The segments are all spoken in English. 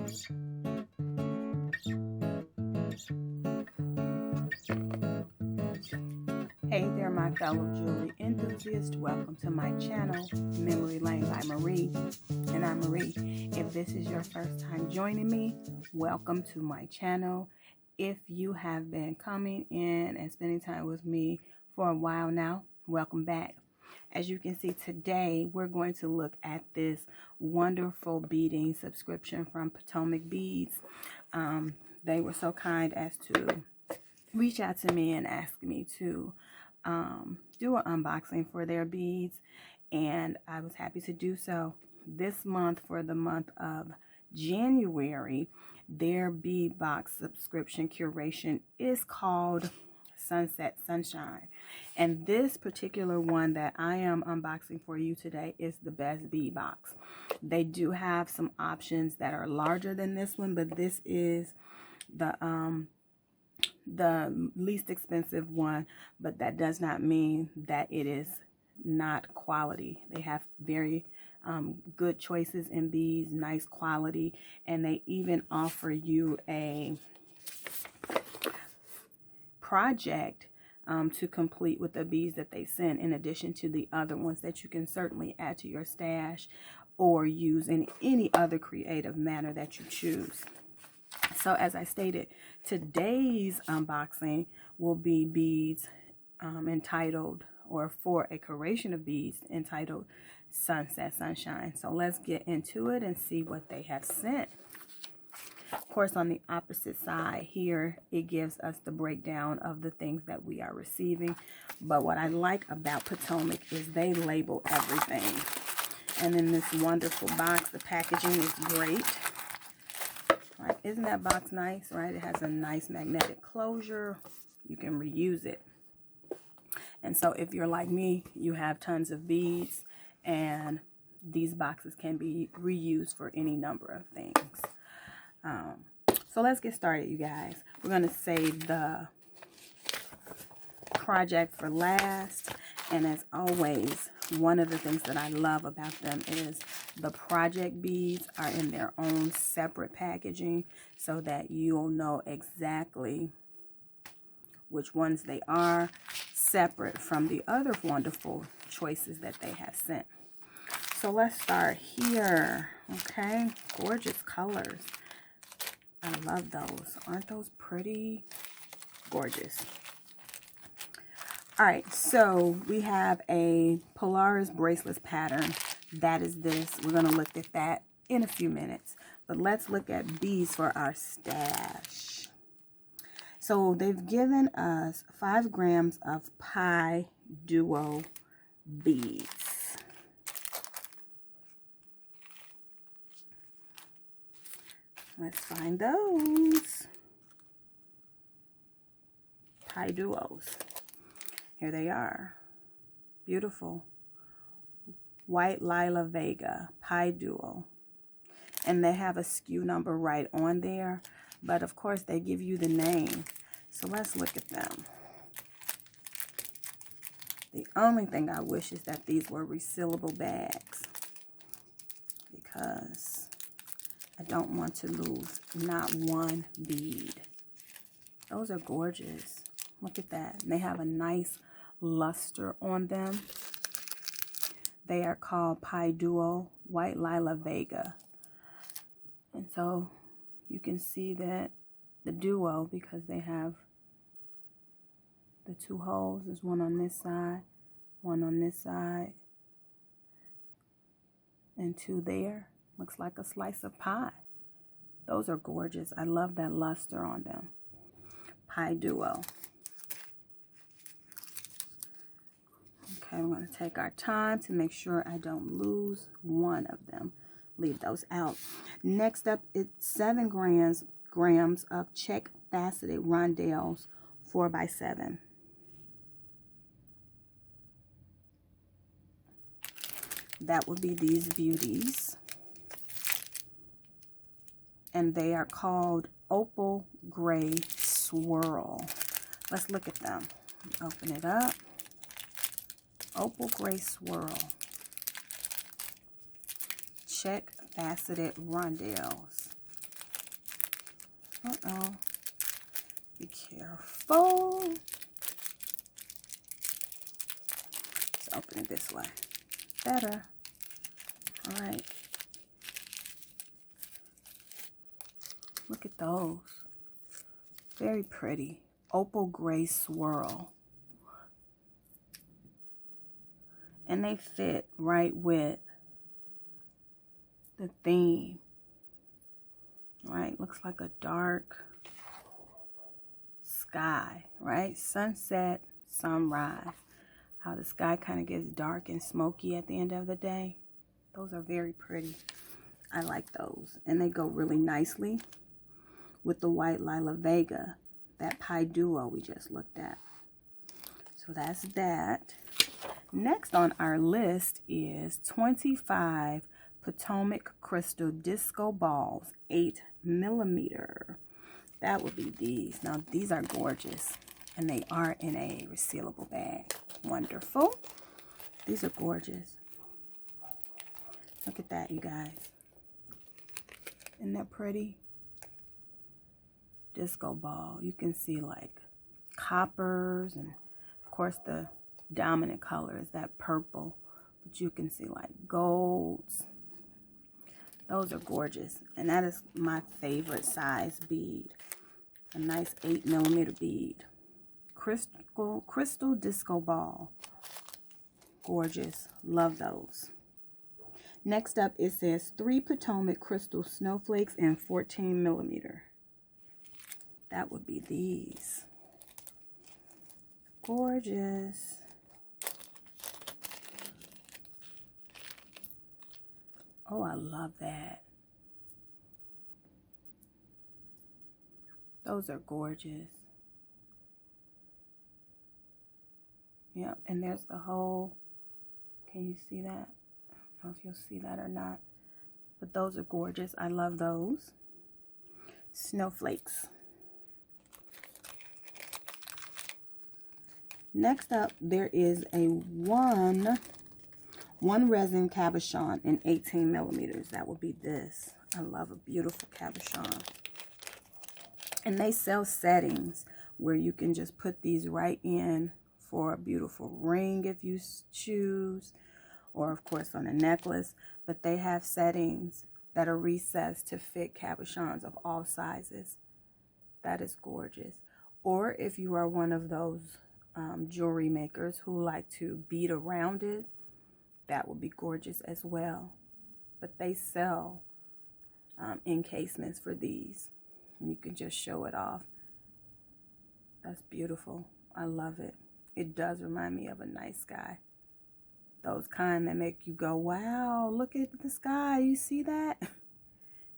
Hey there, my fellow jewelry enthusiasts. Welcome to my channel, Memory Lane by Marie. And I'm Marie. If this is your first time joining me, welcome to my channel. If you have been coming in and spending time with me for a while now, welcome back. As you can see today, we're going to look at this wonderful beading subscription from Potomac Beads. They were so kind as to reach out to me and ask me to do an unboxing for their beads, and I was happy to do so. This month, for the month of January, their bead box subscription curation is called Sunset Sunshine, and this particular one that I am unboxing for you today is the Best Bead Box. They do have some options that are larger than this one, but this is the least expensive one, but that does not mean that it is not quality. They have very good choices in beads, nice quality, and they even offer you a project to complete with the beads that they send, in addition to the other ones that you can certainly add to your stash or use in any other creative manner that you choose. So as I stated, today's unboxing will be beads entitled, or for a curation of beads entitled Sunset Sunshine. So let's get into it and see what they have sent. Of course, on the opposite side here, it gives us the breakdown of the things that we are receiving. But what I like about Potomac is they label everything. And in this wonderful box, the packaging is great. Like, isn't that box nice, right? It has a nice magnetic closure. You can reuse it. And so if you're like me, you have tons of beads, and these boxes can be reused for any number of things. So let's get started, you guys. We're going to save the project for last. And as always, one of the things that I love about them is the project beads are in their own separate packaging, so that you'll know exactly which ones they are, separate from the other wonderful choices that they have sent. So let's start here. Okay, gorgeous colors. I love those. Aren't those pretty? Gorgeous. All right, so we have a Polaris Bracelet pattern. That is this. We're going to look at that in a few minutes. But let's look at beads for our stash. So they've given us 5 grams of Pi Duo beads. Let's find those. Pi Duos. Here they are. Beautiful. White Lila Vega Pi Duo. And they have a SKU number right on there. But of course they give you the name. So let's look at them. The only thing I wish is that these were resealable bags, because I don't want to lose not one bead. Those are gorgeous. Look at that. And they have a nice luster on them. They are called Pi Duo White Lila Vega. And so you can see that the duo, because they have the 2 holes. There's one on this side, one on this side, and 2 there. Looks like a slice of pie. Those are gorgeous. I love that luster on them. Pi Duo. Okay, we're going to take our time to make sure I don't lose one of them. Leave those out. Next up, it's 7 grams of Czech faceted rondelles 4x7. That would be these beauties. And they are called Opal Gray Swirl. Let's look at them. Open it up. Opal Gray Swirl. Czech faceted rondelles. Uh-oh. Be careful. Let's open it this way. Better. All right. Look at those. Very pretty. Opal gray swirl. And they fit right with the theme. Right? Looks like a dark sky, right? Sunset, sunrise. How the sky kind of gets dark and smoky at the end of the day. Those are very pretty. I like those. And they go really nicely with the white Lila Vega, that Pi Duo we just looked at. So that's that. Next on our list is 25 Potomac Crystal Disco Balls, 8mm. That would be these. Now, these are gorgeous, and they are in a resealable bag. Wonderful. These are gorgeous. Look at that, you guys. Isn't that pretty? Disco ball. You can see like coppers, and of course the dominant color is that purple, but you can see like golds. Those are gorgeous, and that is my favorite size bead. A nice 8mm bead. Crystal disco ball. Gorgeous. Love those. Next up, it says 3 Potomac Crystal Snowflakes in 14mm. That would be these. Gorgeous. Oh, I love that. Those are gorgeous. Yep, and there's the whole, can you see that? I don't know if you'll see that or not, but those are gorgeous. I love those. Snowflakes. Next up, there is a one resin cabochon in 18mm. That would be this. I love a beautiful cabochon. And they sell settings where you can just put these right in for a beautiful ring if you choose, or of course on a necklace. But they have settings that are recessed to fit cabochons of all sizes. That is gorgeous. Or if you are one of those jewelry makers who like to bead around it, that would be gorgeous as well. But they sell encasements for these, and you can just show it off. That's beautiful. I love it. It does remind me of a night sky. Those kind that make you go, wow, look at the sky. You see that?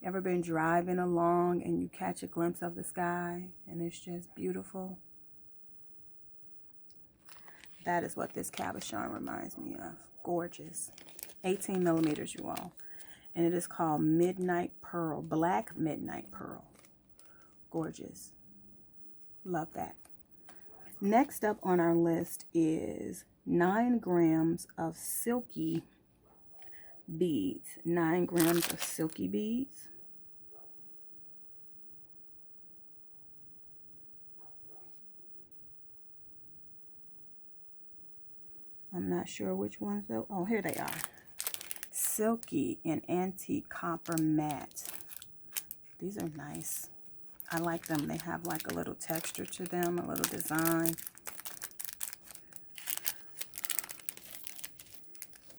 Ever been driving along and you catch a glimpse of the sky and it's just beautiful? That is what this cabochon reminds me of. Gorgeous. 18mm, you all. And it is called Midnight Pearl. Black Midnight Pearl. Gorgeous. Love that. Next up on our list is 9 grams of silky beads. 9 grams of silky beads. I'm not sure which ones though. Oh, here they are. Silky and antique copper matte. These are nice. I like them. They have like a little texture to them, a little design.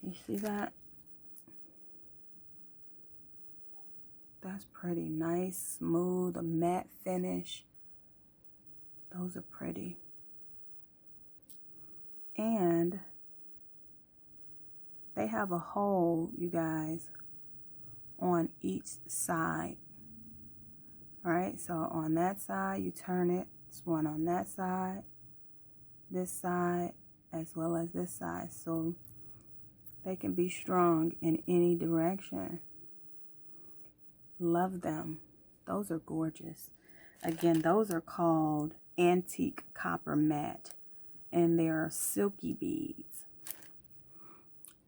You see that? That's pretty nice, smooth, a matte finish. Those are pretty. And they have a hole, you guys, on each side. All right, so on that side, you turn it. It's one on that side, this side, as well as this side. So they can be strong in any direction. Love them. Those are gorgeous. Again, those are called antique copper matte, and they're silky beads.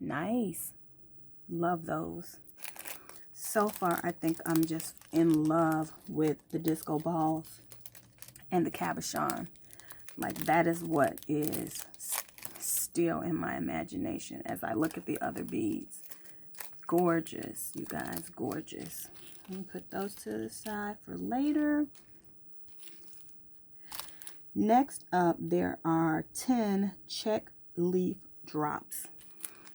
Nice. Love those. So far, I think I'm just in love with the disco balls and the cabochon. Like, that is what is still in my imagination as I look at the other beads. Gorgeous, you guys, gorgeous. Let me put those to the side for later. Next up, there are 10 Czech leaf drops.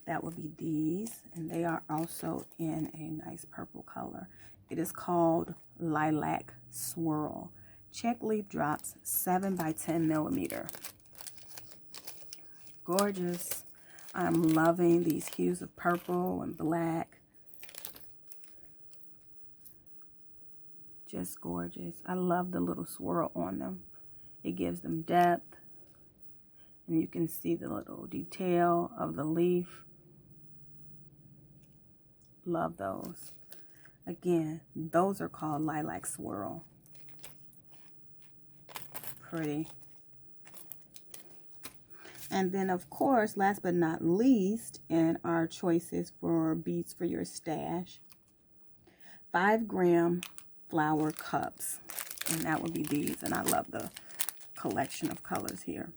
That would be these, and they are also in a nice purple color. It is called Lilac Swirl. Czech leaf drops, 7 by 10 millimeter. Gorgeous. I'm loving these hues of purple and black. Just gorgeous. I love the little swirl on them. It gives them depth. And you can see the little detail of the leaf. Love those. Again, those are called Lilac Swirl. Pretty. And then, of course, last but not least, in our choices for beads for your stash, 5-gram flower cups. And that would be these. And I love the collection of colors here.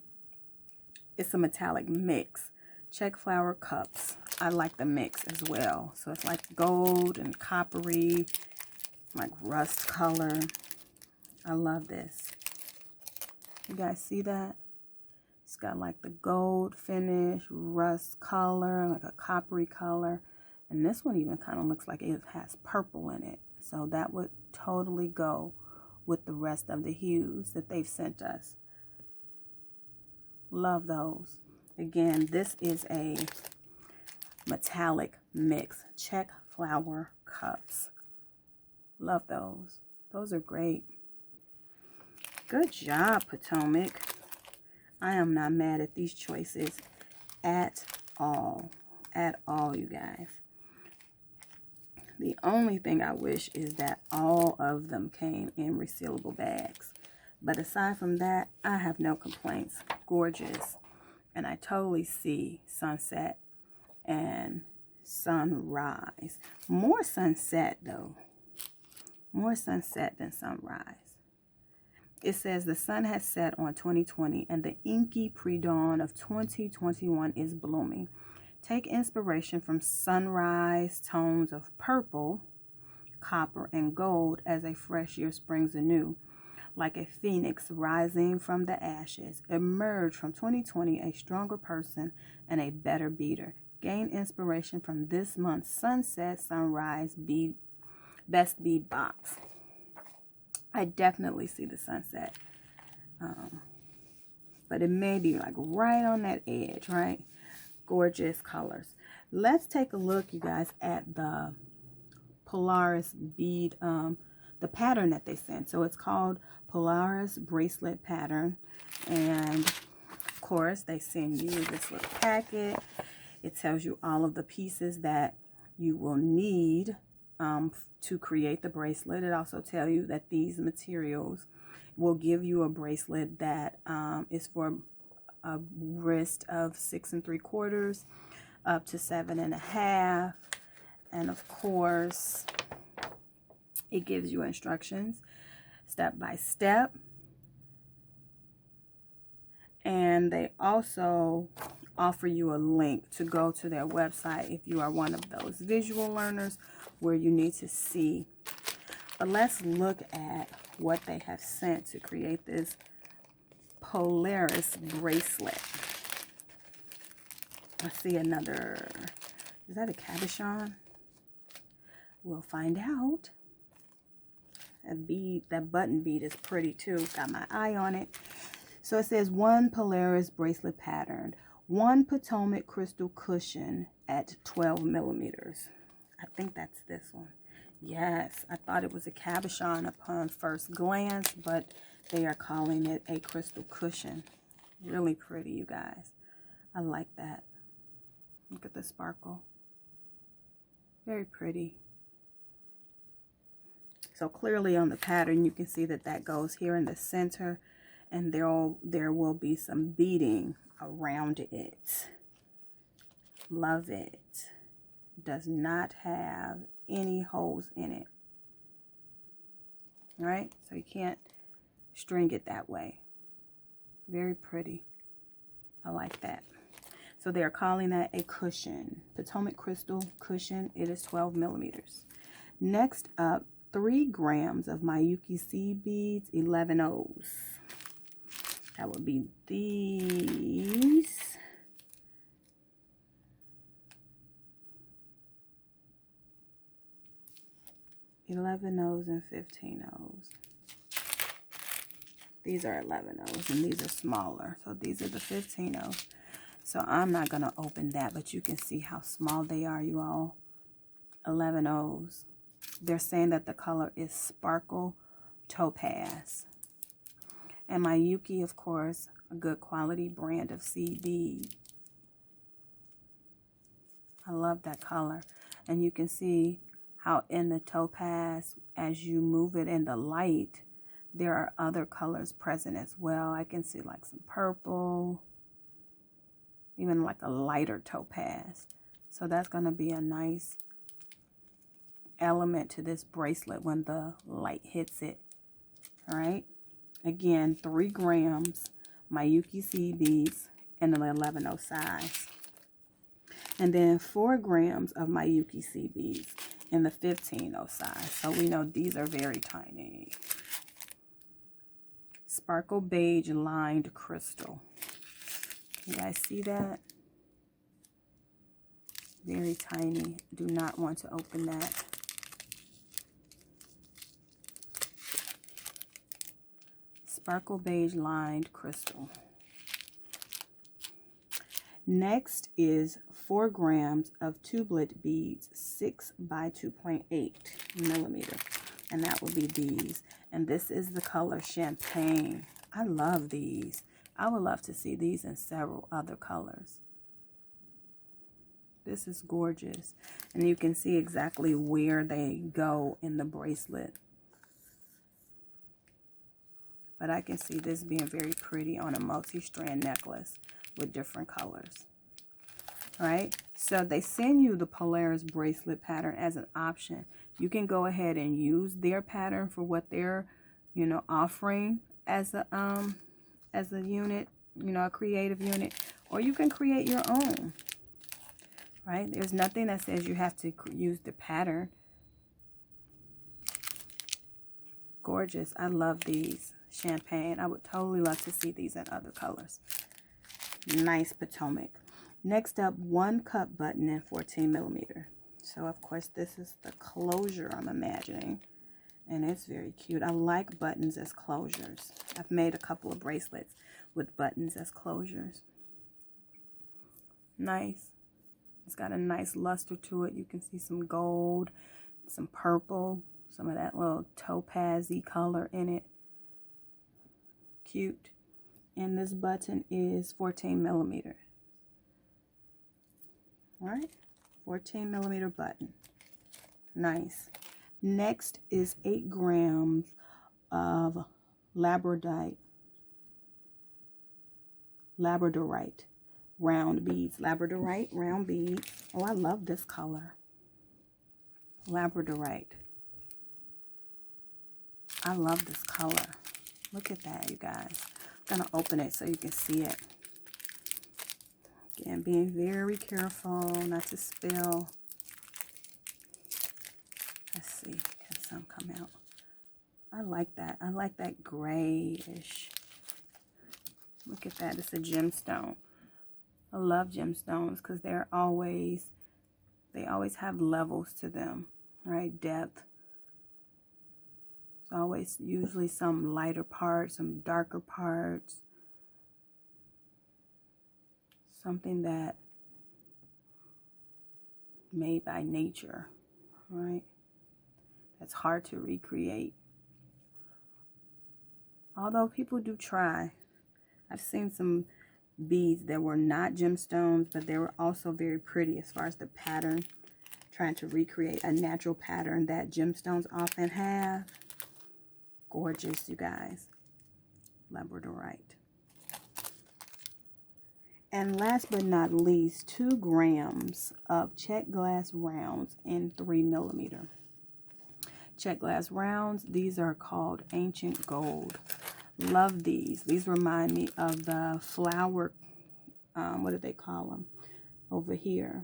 It's a metallic mix. Czech flower cups. I like the mix as well. So it's like gold and coppery, like rust color. I love this. You guys see that? It's got like the gold finish, rust color, like a coppery color. And this one even kind of looks like it has purple in it. So that would totally go with the rest of the hues that they've sent us. Love those. Again, this is a metallic mix. Czech flower cups. Love those. Those are great. Good job, Potomac. I am not mad at these choices at all. At all, you guys. The only thing I wish is that all of them came in resealable bags. But aside from that, I have no complaints. Gorgeous. And I totally see sunset and sunrise. More sunset, though. More sunset than sunrise. It says the sun has set on 2020 and the inky pre-dawn of 2021 is blooming. Take inspiration from sunrise tones of purple, copper, and gold as a fresh year springs anew. Like a phoenix rising from the ashes, emerge from 2020 a stronger person and a better beater. Gain inspiration from this month's Sunset Sunrise Best Bead Box. I definitely see the sunset. But it may be like right on that edge, right? Gorgeous colors. Let's take a look, you guys, at the Polaris bead, the pattern that they sent. So it's called Polaris Bracelet pattern. And of course, they send you this little packet. It tells you all of the pieces that you will need to create the bracelet. It also tells you that these materials will give you a bracelet that is for a wrist of 6 3/4 up to 7 1/2. And of course, it gives you instructions step by step. And they also offer you a link to go to their website if you are one of those visual learners where you need to see. But let's look at what they have sent to create this Polaris bracelet. I see another, is that a cabochon? We'll find out. That button bead is pretty too. Got my eye on it. So it says 1 Polaris bracelet pattern, 1 Potomac crystal cushion at 12 millimeters. I think that's this one. Yes, I thought it was a cabochon upon first glance, but they are calling it a crystal cushion. Really pretty, you guys. I like that. Look at the sparkle. Very pretty. So clearly on the pattern, you can see that that goes here in the center, and there will be some beading around it. Love it. Does not have any holes in it. All right, so you can't string it that way. Very pretty. I like that. So they're calling that a cushion. Potomac crystal cushion. It is 12 millimeters. Next up, 3 grams of Miyuki seed beads, 11 O's. That would be these. $11 and $15. These are $11 and these are smaller. So these are the $15. So I'm not going to open that, but you can see how small they are, you all. $11. They're saying that the color is Sparkle Topaz. And Miyuki, of course, a good quality brand of seed bead. I love that color. And you can see how in the topaz, as you move it in the light, there are other colors present as well. I can see like some purple, even like a lighter topaz. So that's going to be a nice element to this bracelet when the light hits it. All right. Again, 3 grams, Miyuki seed beads in an 11/0 size. And then 4 grams of Miyuki seed beads in the 15/0 size. So we know these are very tiny. Sparkle Beige lined crystal. You guys see that? Very tiny. Do not want to open that. Sparkle Beige lined crystal. Next is 4 grams of tubeless beads, 6 by 2.8 millimeter. And that will be these. And this is the color Champagne. I love these. I would love to see these in several other colors. This is gorgeous. And you can see exactly where they go in the bracelet. But I can see this being very pretty on a multi-strand necklace with different colors. All right, so they send you the Polaris bracelet pattern as an option. You can go ahead and use their pattern for what they're, you know, offering as a unit, you know, a creative unit, or you can create your own. Right? There's nothing that says you have to use the pattern. Gorgeous. I love these. Champagne. I would totally love to see these in other colors. Nice Potomac. Next up, 1 cup button in 14 millimeter. So of course this is the closure, I'm imagining, and it's very cute. I like buttons as closures. I've made a couple of bracelets with buttons as closures. Nice. It's got a nice luster to it. You can see some gold, some purple, some of that little topazy color in it. Cute. And this button is 14 millimeter. All right, 14 millimeter button. Nice. Next is 8 grams of labradorite round beads. Labradorite round beads. Oh, I love this color. Labradorite. I love this color. Look at that, you guys. I'm going to open it so you can see it. Again, being very careful not to spill. Let's see. Can some come out? I like that. I like that grayish. Look at that. It's a gemstone. I love gemstones because they always have levels to them, right? Depth. It's always usually some lighter parts, some darker parts. Something that made by nature, right? That's hard to recreate. Although people do try. I've seen some beads that were not gemstones, but they were also very pretty as far as the pattern. Trying to recreate a natural pattern that gemstones often have. Gorgeous, you guys. Labradorite. And last but not least, 2 grams of Czech glass rounds in 3mm. Czech glass rounds, these are called Ancient Gold. Love these. These remind me of the flower, what do they call them over here?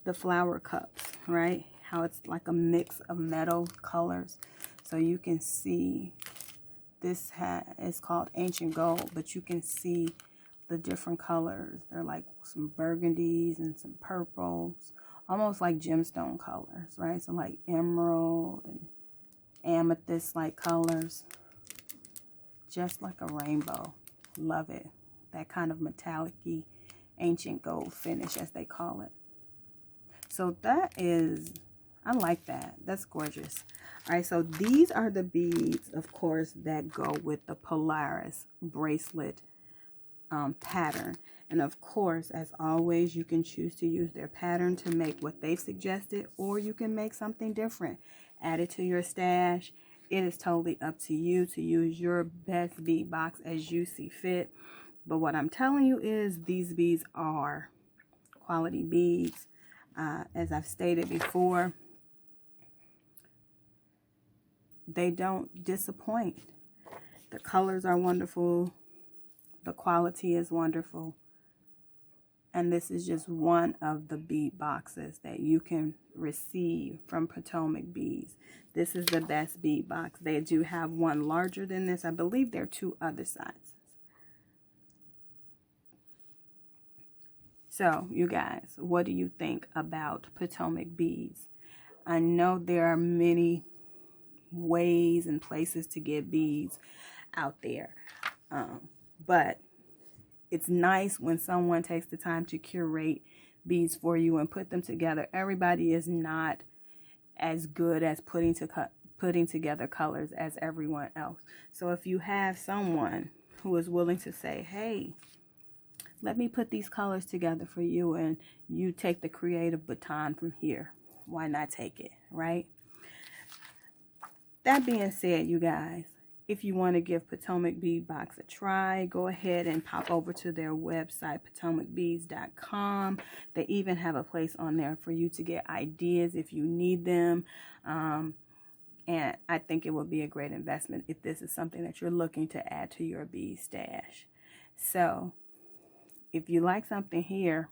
The flower cups, right? How it's like a mix of metal colors. So you can see this is called Ancient Gold, but you can see the different colors. They're like some burgundies and some purples, almost like gemstone colors, right? So like emerald and amethyst like colors, just like a rainbow. Love it. That kind of metallic-y ancient gold finish, as they call it. So that is, I like that. That's gorgeous. All right, so these are the beads, of course, that go with the Polaris Bracelet pattern. And of course, as always, you can choose to use their pattern to make what they've suggested, or you can make something different. Add it to your stash. It is totally up to you to use your best bead box as you see fit. But what I'm telling you is these beads are quality beads. As I've stated before, they don't disappoint. The colors are wonderful. The quality is wonderful. And this is just one of the bead boxes that you can receive from Potomac Beads. This is the best bead box. They do have one larger than this. I believe there are 2 other sizes. So, you guys, what do you think about Potomac Beads? I know there are many ways and places to get beads out there. But it's nice when someone takes the time to curate beads for you and put them together. Everybody is not as good as putting together colors as everyone else. So if you have someone who is willing to say, hey, let me put these colors together for you, and you take the creative baton from here, why not take it, right? That being said, you guys, if you want to give Potomac Bead Box a try, go ahead and pop over to their website, potomacbeads.com. They even have a place on there for you to get ideas if you need them. And I think it would be a great investment if this is something that you're looking to add to your bead stash. So if you like something here,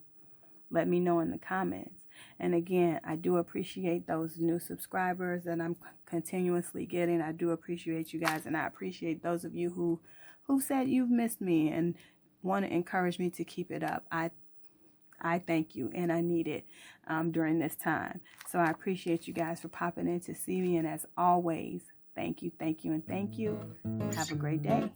let me know in the comments. And again, I do appreciate those new subscribers that I'm continuously getting. I do appreciate you guys, and I appreciate those of you who said you've missed me and want to encourage me to keep it up. I thank you, and I need it during this time. So I appreciate you guys for popping in to see me, and as always, thank you, and thank you. Have a great day.